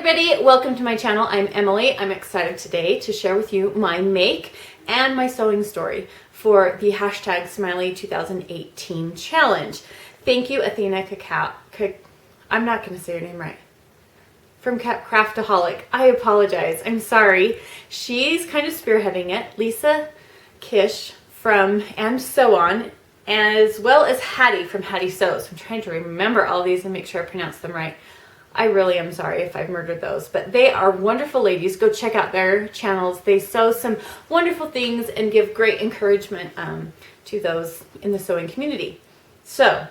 everybody, welcome to my channel. I'm Emily. I'm excited today to share with you my make and my sewing story for the hashtag Smiley 2018 challenge. Thank you, Athena Cacao. I'm not going to say your name right. From Craftaholic. I apologize. I'm sorry. She's kind of spearheading it. Lisa Kish from And So On, as well as Hattie from Hattie Sews. I'm trying to remember all these and make sure I pronounce them right. I really am sorry if I've murdered those, but they are wonderful ladies. Go check out their channels. They sew some wonderful things and give great encouragement to those in the sewing community. So,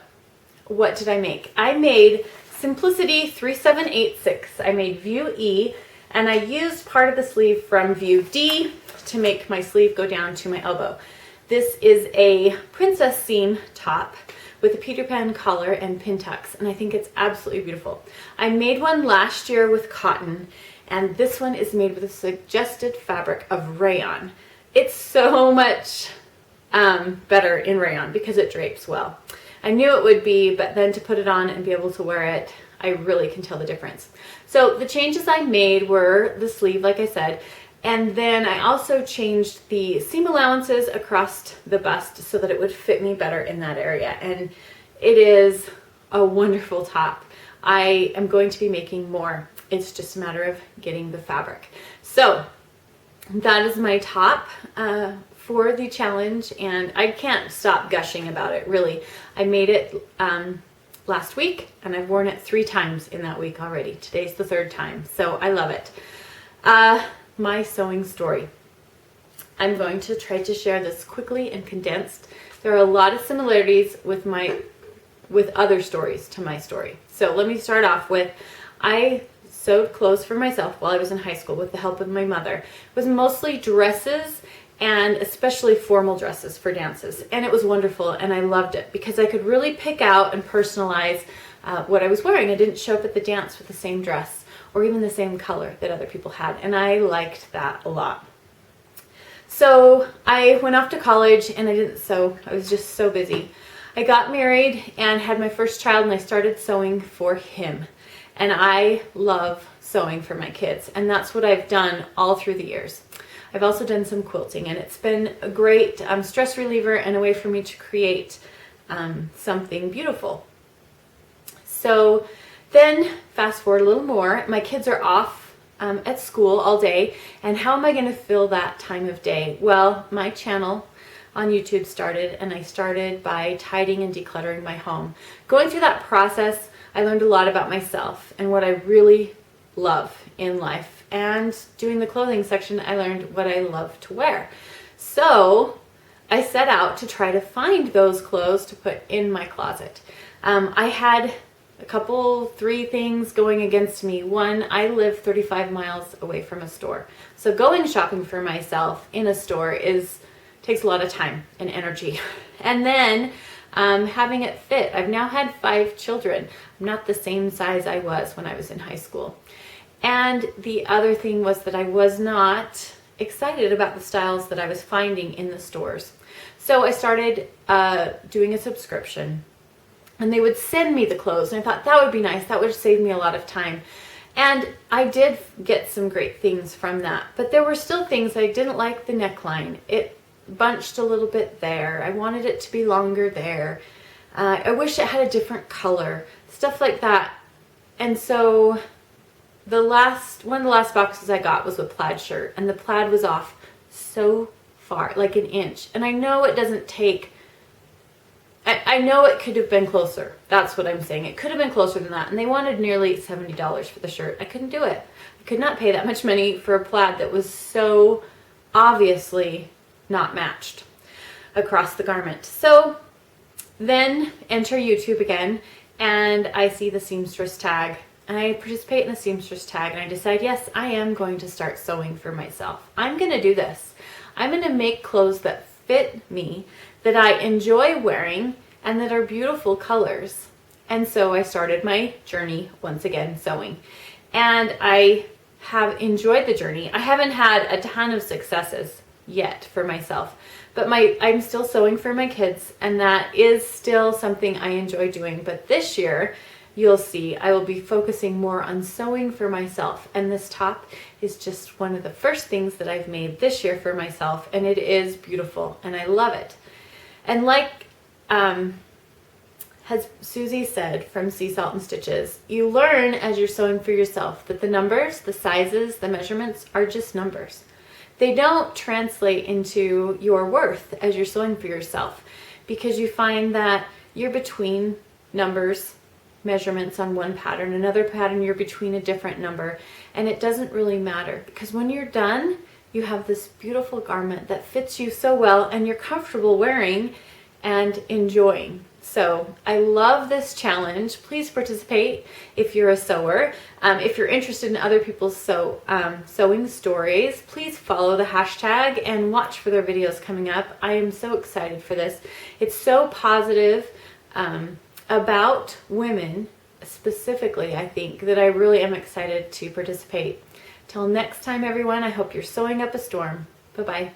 what did I make? I made Simplicity 3786. I made View E, and I used part of the sleeve from View D to make my sleeve go down to my elbow. This is a princess seam top with a Peter Pan collar and pin tucks, and I think it's absolutely beautiful. I made one last year with cotton, and this one is made with a suggested fabric of rayon. It's so much better in rayon because it drapes well. I knew it would be, but then to put it on and be able to wear it, I really can tell the difference. So the changes I made were the sleeve, like I said, and then I also changed the seam allowances across the bust so that it would fit me better in that area. And it is a wonderful top. I am going to be making more. It's just a matter of getting the fabric. So that is my top for the challenge, and I can't stop gushing about it, really. I made it last week, and I've worn it 3 times in that week already. Today's the 3rd time, so I love it. My sewing story. I'm going to try to share this quickly and condensed. There are a lot of similarities with other stories to my story. So let me start off with, I sewed clothes for myself while I was in high school with the help of my mother. It was mostly dresses, and especially formal dresses for dances. And it was wonderful, and I loved it because I could really pick out and personalize what I was wearing. I didn't show up at the dance with the same dress or even the same color that other people had, and I liked that a lot. So I went off to college and I didn't sew. I was just so busy. I got married and had my first child, and I started sewing for him. And I love sewing for my kids, and that's what I've done all through the years. I've also done some quilting, and it's been a great stress reliever and a way for me to create something beautiful. So then fast forward a little more, my kids are off at school all day, and how am I going to fill that time of day? Well, my channel on YouTube started, and I started by tidying and decluttering my home. Going through that process, I learned a lot about myself and what I really love in life. And doing the clothing section, I learned what I love to wear. So I set out to try to find those clothes to put in my closet. I had a couple, 3 things going against me. One, I live 35 miles away from a store. So going shopping for myself in a store takes a lot of time and energy. And then having it fit. I've now had 5 children. I'm not the same size I was when I was in high school. And the other thing was that I was not excited about the styles that I was finding in the stores. So I started doing a subscription, and they would send me the clothes, and I thought that would be nice. That would save me a lot of time. And I did get some great things from that, but there were still things. I didn't like the neckline. It bunched a little bit there. I wanted it to be longer there. I wish it had a different color, stuff like that. And so one of the last boxes I got was a plaid shirt, and the plaid was off so far, like an inch. And I know it doesn't take, I know it could have been closer. That's what I'm saying. It could have been closer than that. And they wanted nearly $70 for the shirt. I couldn't do it. I could not pay that much money for a plaid that was so obviously not matched across the garment. So then enter YouTube again, and I see the seamstress tag, and I participate in the seamstress tag, and I decide, yes, I am going to start sewing for myself. I'm going to do this. I'm going to make clothes that fit me, that I enjoy wearing, and that are beautiful colors. And so I started my journey once again sewing, and I have enjoyed the journey. I haven't had a ton of successes yet for myself, but I'm still sewing for my kids, and that is still something I enjoy doing. But this year, you'll see I will be focusing more on sewing for myself. And this top is just one of the first things that I've made this year for myself, and it is beautiful and I love it. And like as Susie said from Sea Salt and Stitches, you learn as you're sewing for yourself that the numbers, the sizes, the measurements are just numbers. They don't translate into your worth as you're sewing for yourself, because you find that you're between numbers, measurements on one pattern, another pattern you're between a different number, and it doesn't really matter, because when you're done, you have this beautiful garment that fits you so well and you're comfortable wearing and enjoying. So I love this challenge. Please participate if you're a sewer. If you're interested in other people's sewing stories, please follow the hashtag and watch for their videos coming up. I am so excited for this. It's so positive about women specifically, I think, that I really am excited to participate. Till next time, everyone, I hope you're sewing up a storm. Bye-bye.